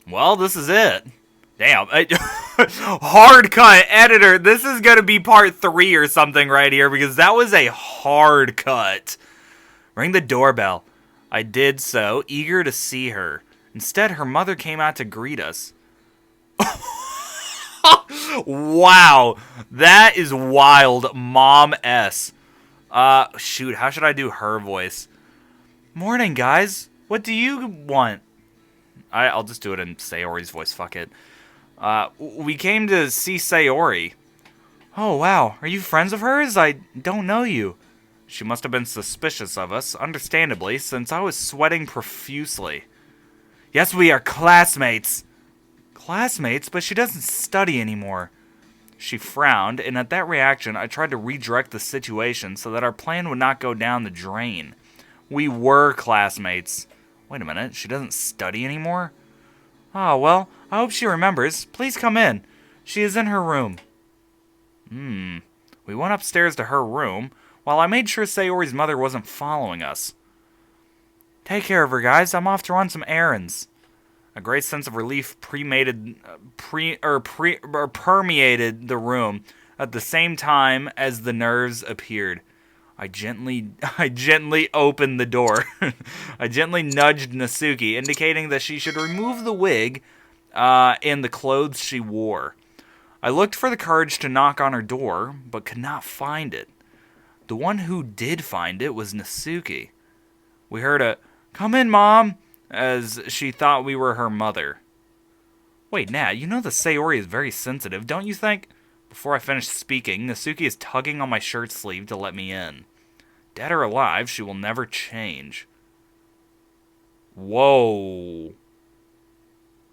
Well, this is it. Damn. Hard cut, editor. This is going to be part 3 or something right here because that was a hard cut. Ring the doorbell. I did so, eager to see her. Instead, her mother came out to greet us. Wow. That is wild. Mom S. Shoot, how should I do her voice? Morning, guys. What do you want? I'll just do it in Sayori's voice, fuck it. We came to see Sayori. Oh, wow. Are you friends of hers? I don't know you. She must have been suspicious of us, understandably, since I was sweating profusely. Yes, we are classmates. Classmates? But she doesn't study anymore. She frowned, and at that reaction, I tried to redirect the situation so that our plan would not go down the drain. We were classmates. Wait a minute, she doesn't study anymore? Oh, well, I hope she remembers. Please come in. She is in her room. We went upstairs to her room, while I made sure Sayori's mother wasn't following us. Take care of her, guys. I'm off to run some errands. A great sense of relief permeated the room at the same time as the nerves appeared. I gently opened the door. I gently nudged Natsuki, indicating that she should remove the wig and the clothes she wore. I looked for the courage to knock on her door, but could not find it. The one who did find it was Natsuki. We heard a, "Come in, Mom," as she thought we were her mother. Wait, Nat, you know that Sayori is very sensitive, don't you think? Before I finished speaking, Natsuki is tugging on my shirt sleeve to let me in. Dead or alive, she will never change. Whoa.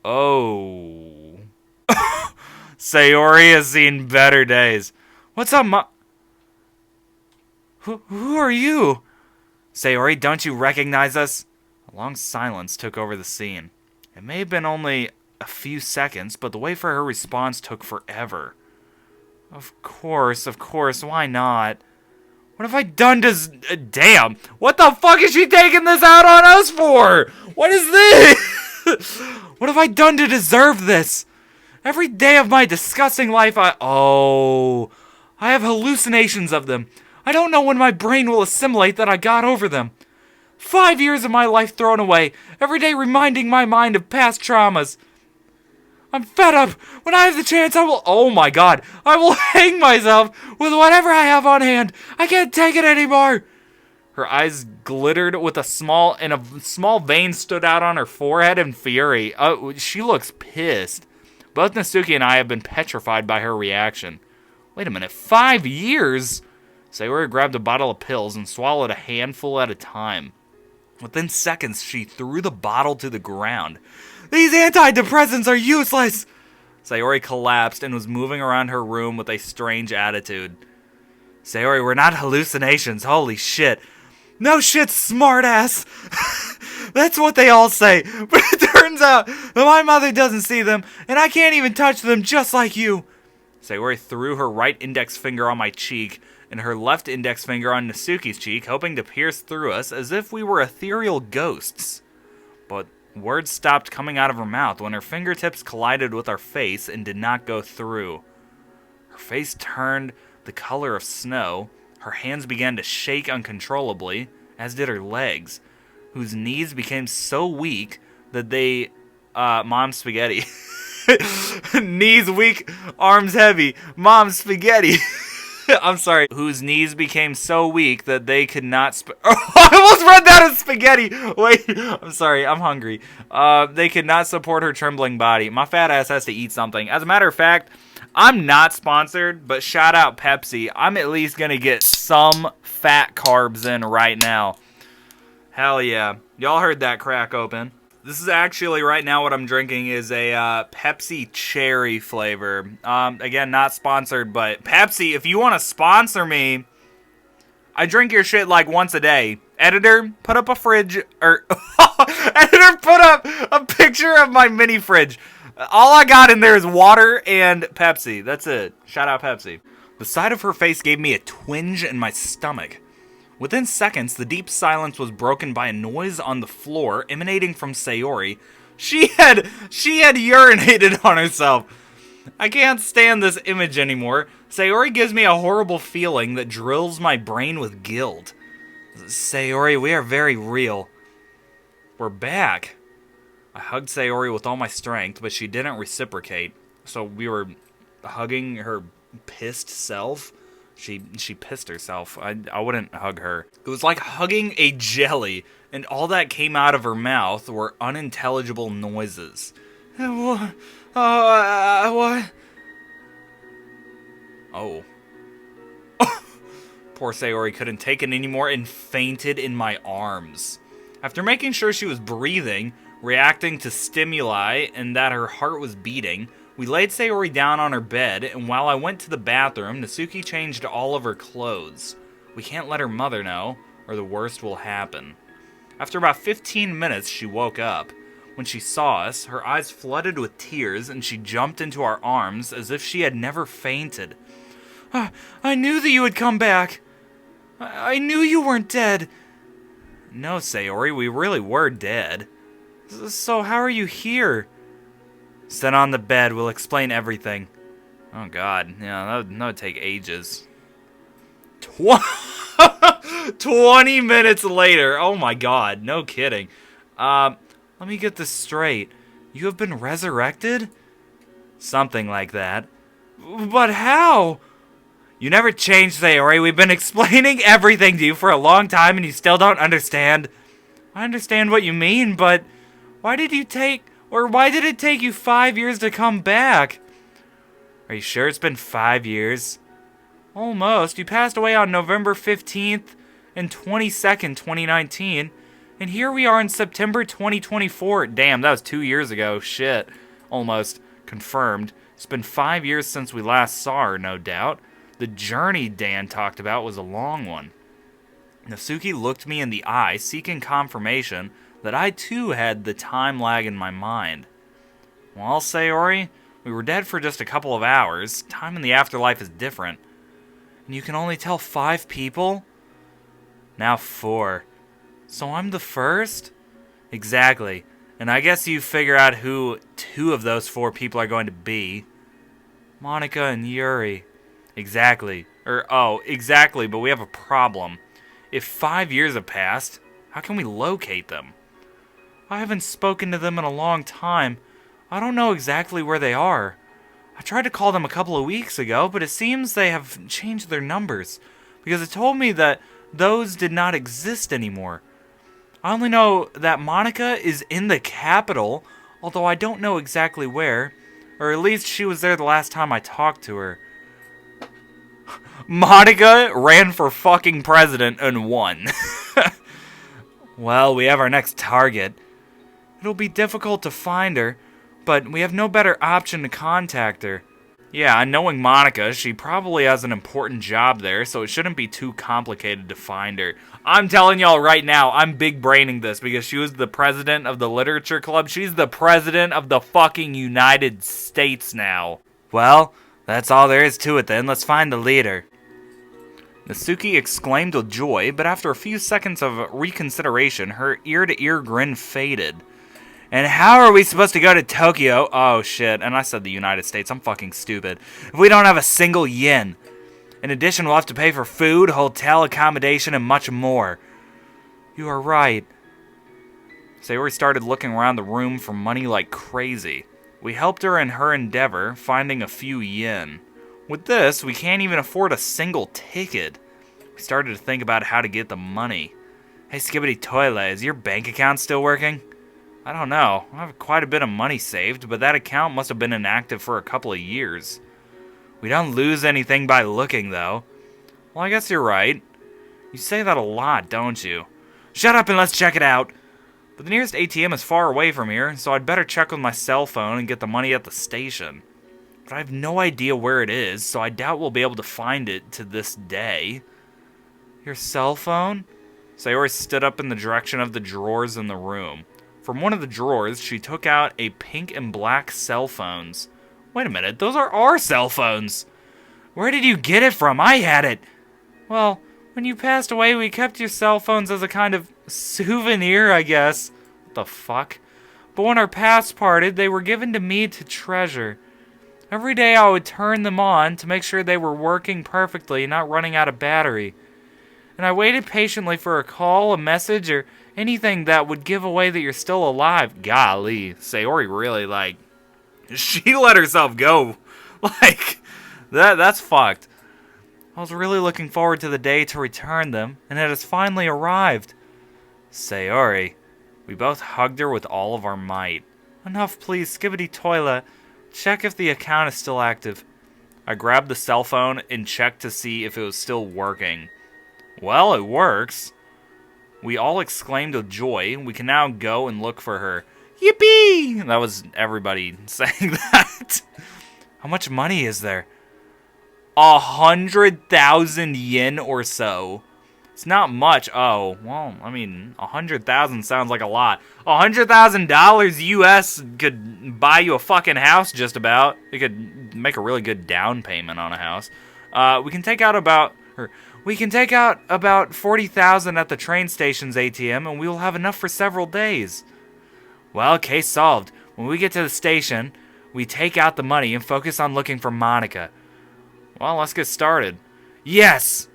Oh. Sayori has seen better days. What's up, Who are you? Sayori, don't you recognize us? A long silence took over the scene. It may have been only a few seconds, but the wait for her response took forever. Of course, why not? What have I done to... damn! What the fuck is she taking this out on us for? What is this? What have I done to deserve this? Every day of my disgusting life I have hallucinations of them. I don't know when my brain will assimilate that I got over them. 5 years of my life thrown away, every day reminding my mind of past traumas. I'm fed up. When I have the chance, I will... oh my god. I will hang myself with whatever I have on hand. I can't take it anymore. Her eyes glittered with a small vein stood out on her forehead in fury. She looks pissed. Both Natsuki and I have been petrified by her reaction. Wait a minute. 5 years? Sayori grabbed a bottle of pills and swallowed a handful at a time. Within seconds, she threw the bottle to the ground. These antidepressants are useless! Sayori collapsed and was moving around her room with a strange attitude. Sayori, we're not hallucinations, holy shit. No shit, smartass! That's what they all say, but it turns out that my mother doesn't see them, and I can't even touch them just like you. Sayori threw her right index finger on my cheek, and her left index finger on Natsuki's cheek, hoping to pierce through us as if we were ethereal ghosts. But words stopped coming out of her mouth when her fingertips collided with our face and did not go through. Her face turned the color of snow, her hands began to shake uncontrollably, as did her legs, whose knees became so weak that they... Mom spaghetti. Knees weak, arms heavy, Mom spaghetti. I'm sorry. Whose knees became so weak that they could not... I almost read that as spaghetti. Wait, I'm sorry. I'm hungry. They could not support her trembling body. My fat ass has to eat something. As a matter of fact, I'm not sponsored, but shout out Pepsi. I'm at least going to get some fat carbs in right now. Hell yeah. Y'all heard that crack open. This is actually, right now, what I'm drinking is a Pepsi cherry flavor. Again, not sponsored, but Pepsi, if you want to sponsor me, I drink your shit like once a day. Editor, put up a fridge, or... Editor, put up a picture of my mini fridge. All I got in there is water and Pepsi. That's it. Shout out Pepsi. The side of her face gave me a twinge in my stomach. Within seconds, the deep silence was broken by a noise on the floor emanating from Sayori, She had urinated on herself. I can't stand this image anymore. Sayori gives me a horrible feeling that drills my brain with guilt. Sayori, we are very real. We're back. I hugged Sayori with all my strength, but she didn't reciprocate. So we were hugging her pissed self. She pissed herself. I wouldn't hug her. It was like hugging a jelly, and all that came out of her mouth were unintelligible noises. What? What? Oh. Poor Sayori couldn't take it anymore and fainted in my arms. After making sure she was breathing, reacting to stimuli, and that her heart was beating, we laid Sayori down on her bed, and while I went to the bathroom, Natsuki changed all of her clothes. We can't let her mother know, or the worst will happen. After about 15 minutes, she woke up. When she saw us, her eyes flooded with tears, and she jumped into our arms as if she had never fainted. I knew that you would come back. I knew you weren't dead. No, Sayori, we really were dead. So how are you here? Sit on the bed, we'll explain everything. Oh god, yeah, that would take ages. 20 minutes later, oh my god, no kidding. Let me get this straight. You have been resurrected? Something like that. But how? You never changed, Sayori. We've been explaining everything to you for a long time and you still don't understand. I understand what you mean, but why did it take you 5 years to come back? Are you sure it's been 5 years? Almost. You passed away on November 15th and 22nd, 2019. And here we are in September 2024. Damn, that was 2 years ago. Shit. Almost. Confirmed. It's been 5 years since we last saw her, no doubt. The journey Dan talked about was a long one. Natsuki looked me in the eye, seeking confirmation that I too had the time lag in my mind. Well, Sayori, we were dead for just a couple of hours. Time in the afterlife is different. And you can only tell 5 people? Now 4. So I'm the first? Exactly. And I guess you figure out who 2 of those 4 people are going to be. Monica and Yuri. Exactly. Exactly, but we have a problem. If 5 years have passed, how can we locate them? I haven't spoken to them in a long time. I don't know exactly where they are. I tried to call them a couple of weeks ago, but it seems they have changed their numbers, because it told me that those did not exist anymore. I only know that Monica is in the capital, although I don't know exactly where, or at least she was there the last time I talked to her. Monica ran for fucking president and won. Well, we have our next target. It'll be difficult to find her, but we have no better option to contact her. Yeah, knowing Monica, she probably has an important job there, so it shouldn't be too complicated to find her. I'm telling y'all right now, I'm big braining this because she was the president of the literature club. She's the president of the fucking United States now. Well, that's all there is to it then. Let's find the leader. Natsuki exclaimed with joy, but after a few seconds of reconsideration, her ear-to-ear grin faded. And how are we supposed to go to Tokyo? Oh shit, and I said the United States, I'm fucking stupid. If we don't have a single yen. In addition, we'll have to pay for food, hotel, accommodation, and much more. You are right. Sayori started looking around the room for money like crazy. We helped her in her endeavor, finding a few yen. With this, we can't even afford a single ticket. We started to think about how to get the money. Hey, Skibbity Toilet, is your bank account still working? I don't know. I have quite a bit of money saved, but that account must have been inactive for a couple of years. We don't lose anything by looking, though. Well, I guess you're right. You say that a lot, don't you? Shut up and let's check it out. But the nearest ATM is far away from here, so I'd better check with my cell phone and get the money at the station. But I have no idea where it is, so I doubt we'll be able to find it to this day. Your cell phone? Sayori stood up in the direction of the drawers in the room. From one of the drawers, she took out a pink and black cell phones. Wait a minute, those are our cell phones! Where did you get it from? I had it! Well, when you passed away, we kept your cell phones as a kind of souvenir, I guess. What the fuck? But when our paths parted, they were given to me to treasure. Every day I would turn them on to make sure they were working perfectly and not running out of battery. And I waited patiently for a call, a message, or anything that would give away that you're still alive. Golly, Sayori really, she let herself go. That's fucked. I was really looking forward to the day to return them, and it has finally arrived. Sayori. We both hugged her with all of our might. Enough, please, Skibbity Toilet. Check if the account is still active. I grabbed the cell phone and checked to see if it was still working. Well, it works. We all exclaimed with joy. We can now go and look for her. Yippee! That was everybody saying that. How much money is there? 100,000 yen or so. It's not much. Oh, well, I mean, 100,000 sounds like a lot. $100,000 US could buy you a fucking house just about. It could make a really good down payment on a house. We can take out about 40,000 at the train station's ATM, and we will have enough for several days. Well, case solved. When we get to the station, we take out the money and focus on looking for Monica. Well, let's get started. Yes!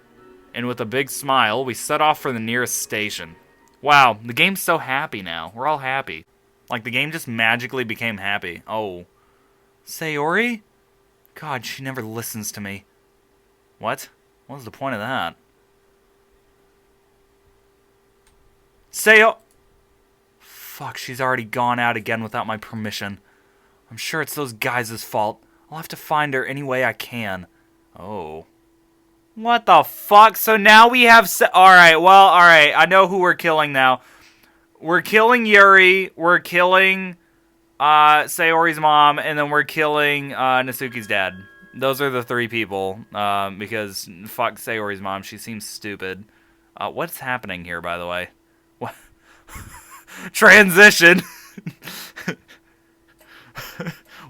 And with a big smile, we set off for the nearest station. Wow, the game's so happy now. We're all happy. Like, the game just magically became happy. Oh. Sayori? God, she never listens to me. What? What was the point of that? Fuck, she's already gone out again without my permission. I'm sure it's those guys' fault. I'll have to find her any way I can. Oh. What the fuck? So now we have... Alright. I know who we're killing now. We're killing Yuri. We're killing Sayori's mom. And then we're killing Natsuki's dad. Those are the three people. Because fuck Sayori's mom. She seems stupid. What's happening here, by the way? What? Transition.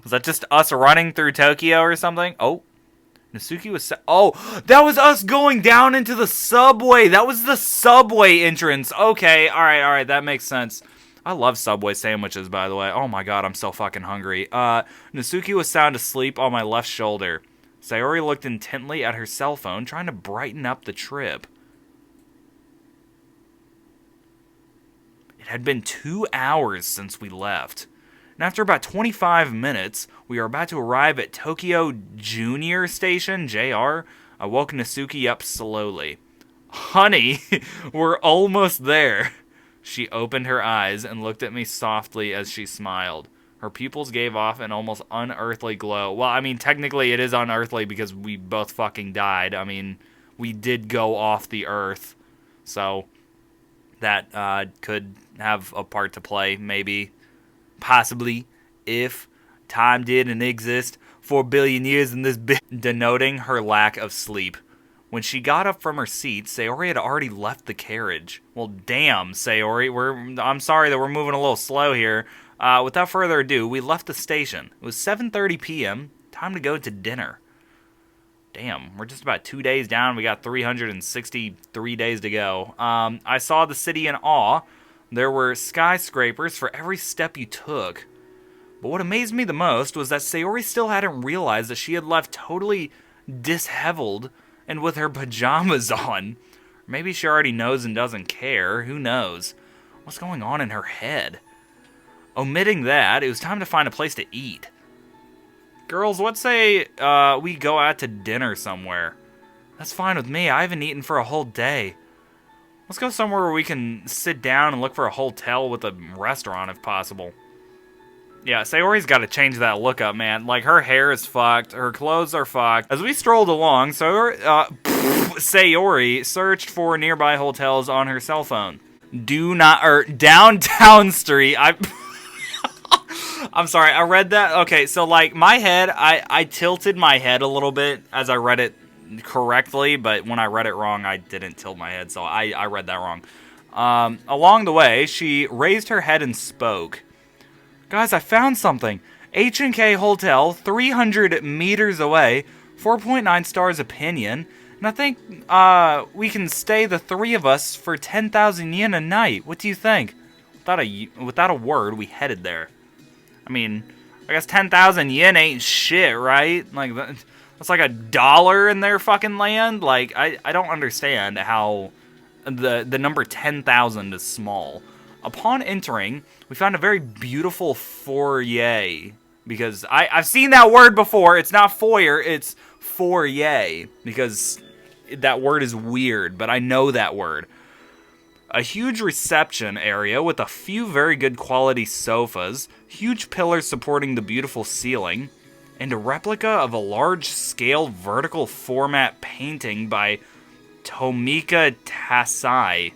Was that just us running through Tokyo or something? Oh. Natsuki was... that was us going down into the subway. That was the subway entrance. Okay, alright, that makes sense. I love Subway sandwiches, by the way. Oh my god, I'm so fucking hungry. Natsuki was sound asleep on my left shoulder. Sayori looked intently at her cell phone, trying to brighten up the trip. It had been 2 hours since we left. And after about 25 minutes, we are about to arrive at Tokyo Junior Station, JR. I woke Natsuki up slowly. Honey, we're almost there. She opened her eyes and looked at me softly as she smiled. Her pupils gave off an almost unearthly glow. Well, I mean, technically it is unearthly because we both fucking died. I mean, we did go off the earth. So, that could have a part to play, maybe. Possibly, if time didn't exist 4 billion years in this denoting her lack of sleep. When she got up from her seat, Sayori had already left the carriage. Well, damn, Sayori, I'm sorry that we're moving a little slow here. Without further ado, we left the station. It was 7:30 p.m., time to go to dinner. Damn, we're just about 2 days down. We got 363 days to go. I saw the city in awe. There were skyscrapers for every step you took. But what amazed me the most was that Sayori still hadn't realized that she had left totally disheveled and with her pajamas on. Maybe she already knows and doesn't care. Who knows? What's going on in her head? Omitting that, it was time to find a place to eat. Girls, let's say we go out to dinner somewhere. That's fine with me. I haven't eaten for a whole day. Let's go somewhere where we can sit down and look for a hotel with a restaurant if possible. Yeah, Sayori's got to change that look up, man. Like, her hair is fucked. Her clothes are fucked. As we strolled along, Sayori searched for nearby hotels on her cell phone. Downtown Street. I'm sorry, I read that. Okay, so, like, my head, I tilted my head a little bit as I read it correctly, but when I read it wrong, I didn't tilt my head, so I read that wrong. Along the way, she raised her head and spoke. Guys, I found something. H&K Hotel, 300 meters away, 4.9 stars opinion, and I think we can stay the three of us for 10,000 yen a night. What do you think? without a word, we headed there. I mean, I guess 10,000 yen ain't shit, right? Like, that's like $1 in their fucking land. Like, I don't understand how the number 10,000 is small. Upon entering, we found a very beautiful foyer. Because I've seen that word before. It's not foyer, it's foyer. Because that word is weird, but I know that word. A huge reception area with a few very good quality sofas, huge pillars supporting the beautiful ceiling, and a replica of a large-scale vertical format painting by Tomika Tasai.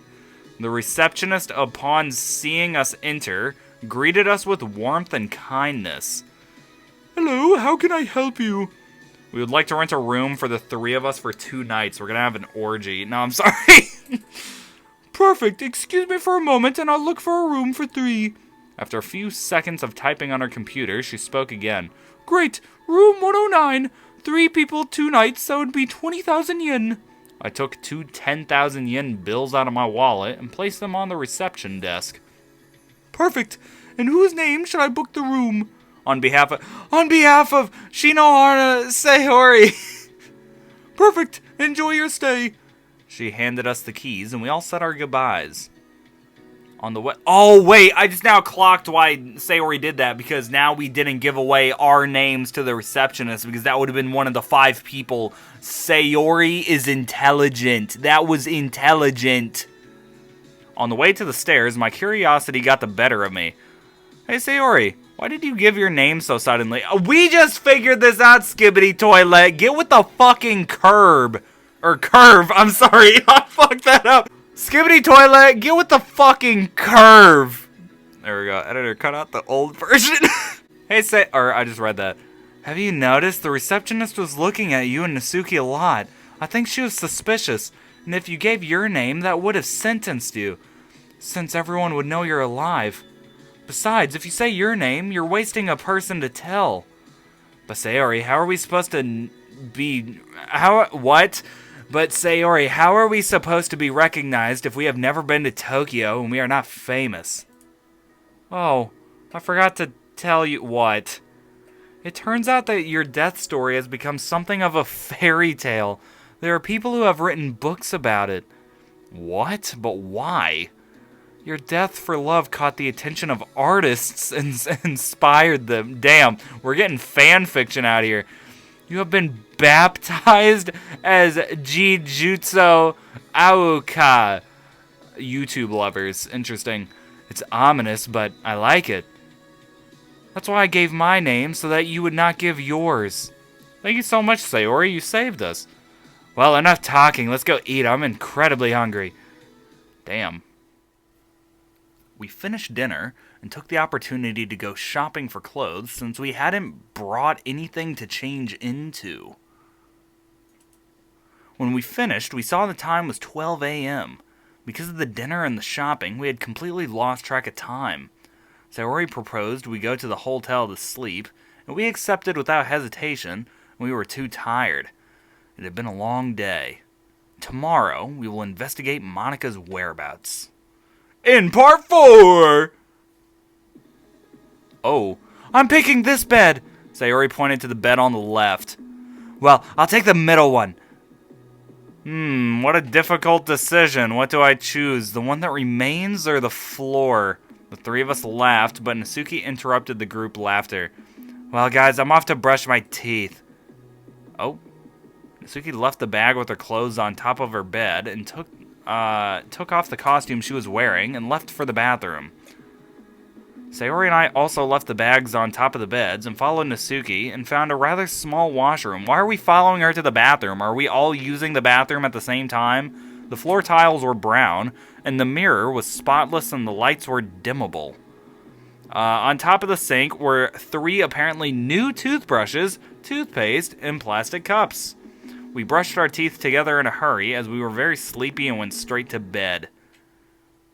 The receptionist, upon seeing us enter, greeted us with warmth and kindness. "Hello, how can I help you?" "We would like to rent a room for the 3 of us for 2 nights. We're gonna have an orgy." No, I'm sorry. "Perfect. Excuse me for a moment, and I'll look for a room for 3. After a few seconds of typing on her computer, she spoke again. "Great. Room 109. 3 people, 2 nights. That would be 20,000 yen. I took 2 10,000 yen bills out of my wallet and placed them on the reception desk. "Perfect. In whose name should I book the room?" On behalf of Shinohara Sayori." "Perfect. Enjoy your stay." She handed us the keys, and we all said our goodbyes. On the way... Oh, wait, I just now clocked why Sayori did that, because now we didn't give away our names to the receptionist, because that would have been one of the 5 people. Sayori is intelligent. That was intelligent. On the way to the stairs, my curiosity got the better of me. "Hey, Sayori, why did you give your name so suddenly?" We just figured this out, Skibbity Toilet. Get with the fucking curve, I'm sorry, I fucked that up. Skibbity Toilet, get with the fucking curve. There we go. Editor, cut out the old version. Hey, I just read that. "Have you noticed the receptionist was looking at you and Natsuki a lot? I think she was suspicious, and if you gave your name, that would have sentenced you, since everyone would know you're alive. Besides, if you say your name, you're wasting a person to tell." "But Sayori, how are we supposed to be... What? But Sayori, how are we supposed to be recognized if we have never been to Tokyo and we are not famous?" "Oh, I forgot to tell you..." "What?" "It turns out that your death story has become something of a fairy tale. There are people who have written books about it." "What? But why?" "Your death for love caught the attention of artists and inspired them." Damn, we're getting fan fiction out here. "You have been baptized as Jijutsu Aoka." YouTube lovers. Interesting. It's ominous, but I like it. "That's why I gave my name, so that you would not give yours." "Thank you so much, Sayori. You saved us." "Well, enough talking. Let's go eat. I'm incredibly hungry." Damn. We finished dinner and took the opportunity to go shopping for clothes since we hadn't brought anything to change into. When we finished, we saw the time was 12 a.m. Because of the dinner and the shopping, we had completely lost track of time. Sayori proposed we go to the hotel to sleep, and we accepted without hesitation. We were too tired. It had been a long day. Tomorrow, we will investigate Monika's whereabouts. In part 4! "Oh, I'm picking this bed!" Sayori pointed to the bed on the left. "Well, I'll take the middle one." What a difficult decision. What do I choose? The one that remains or the floor? The 3 of us laughed, but Natsuki interrupted the group laughter. "Well, guys, I'm off to brush my teeth." Oh. Natsuki left the bag with her clothes on top of her bed and took off the costume she was wearing and left for the bathroom. Sayori and I also left the bags on top of the beds and followed Natsuki and found a rather small washroom. Why are we following her to the bathroom? Are we all using the bathroom at the same time? The floor tiles were brown, and the mirror was spotless and the lights were dimmable. On top of the sink were 3 apparently new toothbrushes, toothpaste, and plastic cups. We brushed our teeth together in a hurry as we were very sleepy and went straight to bed.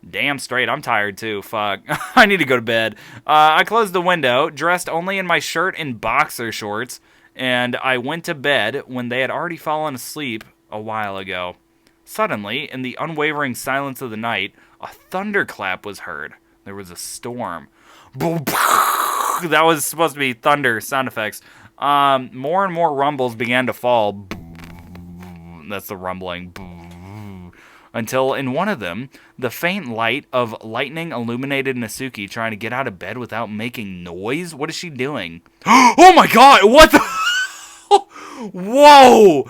Damn straight, I'm tired too, fuck. I need to go to bed. I closed the window, dressed only in my shirt and boxer shorts, and I went to bed when they had already fallen asleep a while ago. Suddenly, in the unwavering silence of the night, a thunderclap was heard. There was a storm. That was supposed to be thunder sound effects. More and more rumbles began to fall. That's the rumbling. Until in one of them, the faint light of lightning illuminated Natsuki trying to get out of bed without making noise. What is she doing? Oh my god! What the? Whoa!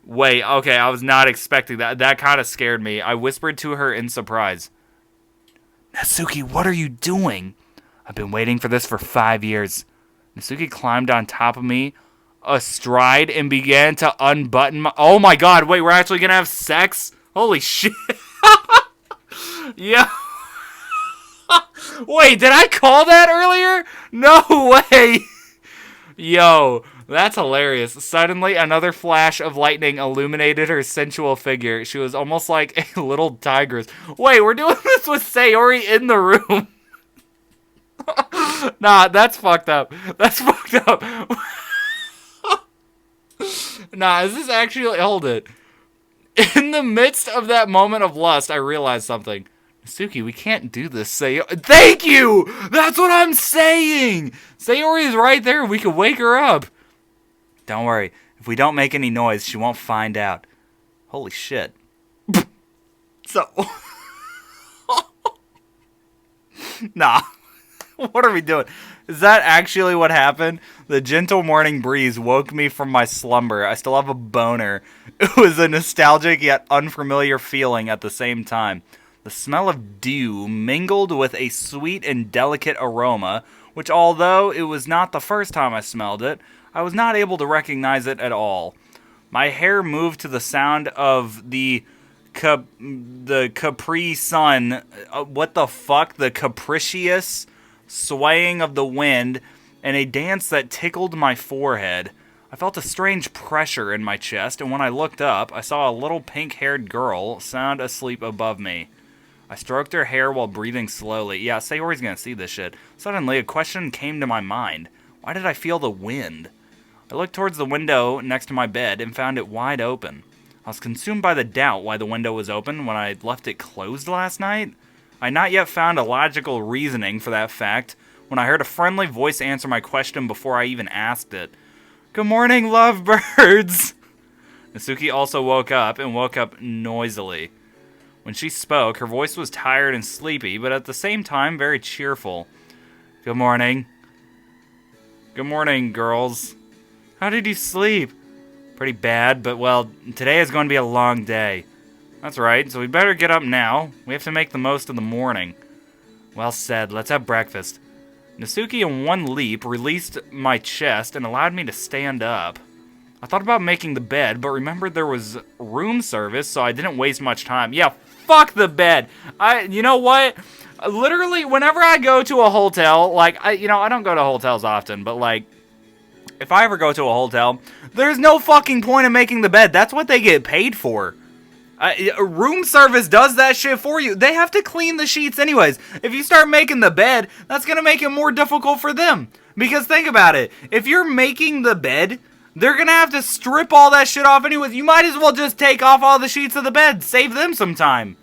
Wait, okay, I was not expecting that. That kind of scared me. I whispered to her in surprise. Natsuki, what are you doing? I've been waiting for this for 5 years. Natsuki climbed on top of me, astride, and began to unbutton my... Oh my god, wait, we're actually gonna have sex? Holy shit. Yeah. Wait, did I call that earlier? No way. Yo, that's hilarious. Suddenly, another flash of lightning illuminated her sensual figure. She was almost like a little tigress. Wait, we're doing this with Sayori in the room. Nah, that's fucked up. That's fucked up. Nah, is this actually... Hold it. In the midst of that moment of lust, I realized something. Natsuki, we can't do this, Sayori. Thank you! That's what I'm saying! Sayori is right there. We can wake her up. Don't worry. If we don't make any noise, she won't find out. Holy shit. So... Nah. What are we doing? Is that actually what happened? The gentle morning breeze woke me from my slumber. I still have a boner. It was a nostalgic yet unfamiliar feeling at the same time. The smell of dew mingled with a sweet and delicate aroma, which although it was not the first time I smelled it, I was not able to recognize it at all. My hair moved to the sound of the Capri Sun. What the fuck? The capricious swaying of the wind, and a dance that tickled my forehead. I felt a strange pressure in my chest, and when I looked up, I saw a little pink-haired girl sound asleep above me. I stroked her hair while breathing slowly. Yeah, Sayori's gonna see this shit. Suddenly, a question came to my mind. Why did I feel the wind? I looked towards the window next to my bed and found it wide open. I was consumed by the doubt why the window was open when I left it closed last night. I had not yet found a logical reasoning for that fact when I heard a friendly voice answer my question before I even asked it. Good morning, lovebirds! Natsuki also woke up noisily. When she spoke, her voice was tired and sleepy, but at the same time very cheerful. Good morning. Good morning, girls. How did you sleep? Pretty bad, but well, today is going to be a long day. That's right, so we better get up now. We have to make the most of the morning. Well said, let's have breakfast. Natsuki in one leap released my chest and allowed me to stand up. I thought about making the bed, but remembered there was room service, so I didn't waste much time. Yeah, fuck the bed. You know what? Literally, whenever I go to a hotel, like, I don't go to hotels often, but like, if I ever go to a hotel, there's no fucking point in making the bed. That's what they get paid for. Room service does that shit for you. They have to clean the sheets anyways. If you start making the bed, that's going to make it more difficult for them. Because think about it. If you're making the bed, they're going to have to strip all that shit off anyways. You might as well just take off all the sheets of the bed. Save them some time.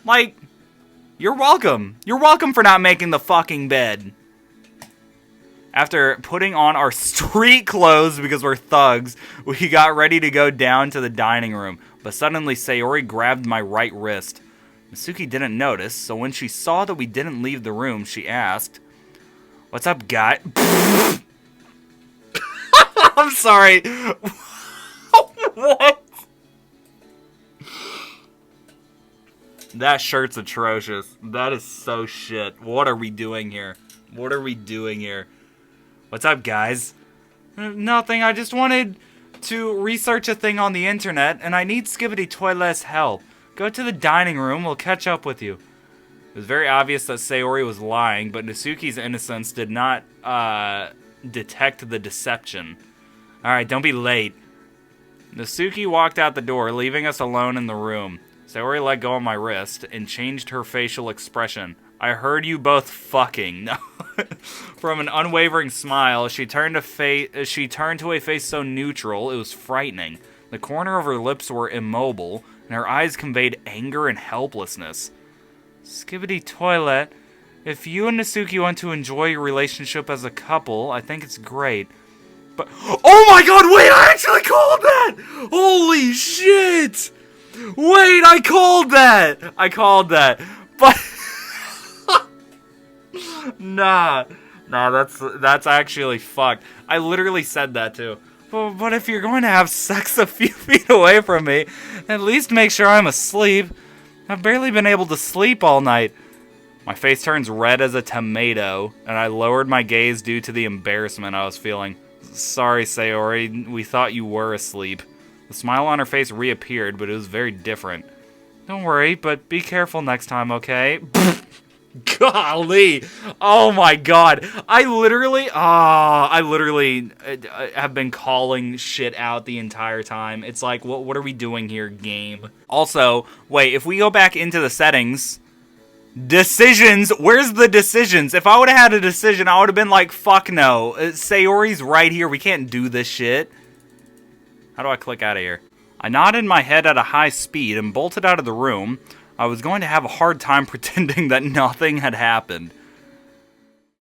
Like, you're welcome. You're welcome for not making the fucking bed. After putting on our street clothes because we're thugs, we got ready to go down to the dining room. But suddenly Sayori grabbed my right wrist. Natsuki didn't notice, so when she saw that we didn't leave the room, she asked, "What's up, guy?" I'm sorry. What? That shirt's atrocious. That is so shit. What are we doing here? What are we doing here? What's up, guys? Nothing. I just wanted to research a thing on the internet, and I need Skibbity Toilet's help. Go to the dining room. We'll catch up with you. It was very obvious that Sayori was lying, but Natsuki's innocence did not detect the deception. Alright, don't be late. Natsuki walked out the door, leaving us alone in the room. Sayori let go of my wrist and changed her facial expression. I heard you both fucking. From an unwavering smile, she turned to a face so neutral it was frightening. The corner of her lips were immobile, and her eyes conveyed anger and helplessness. Skibbity toilet. If you and Natsuki want to enjoy your relationship as a couple, I think it's great. But oh my god, wait, I actually called that! Holy shit! Wait, I called that! But Nah, that's actually fucked. I literally said that too. But if you're going to have sex a few feet away from me, at least make sure I'm asleep. I've barely been able to sleep all night. My face turns red as a tomato, and I lowered my gaze due to the embarrassment I was feeling. Sorry, Sayori, we thought you were asleep. The smile on her face reappeared, but it was very different. Don't worry, but be careful next time, okay? Golly! Oh my god! I literally have been calling shit out the entire time. It's like, what are we doing here, game? Also, wait, if we go back into the settings, decisions, where's the decisions? If I would have had a decision, I would have been like, fuck no. Sayori's right here, we can't do this shit. How do I click out of here? I nodded my head at a high speed and bolted out of the room. I was going to have a hard time pretending that nothing had happened.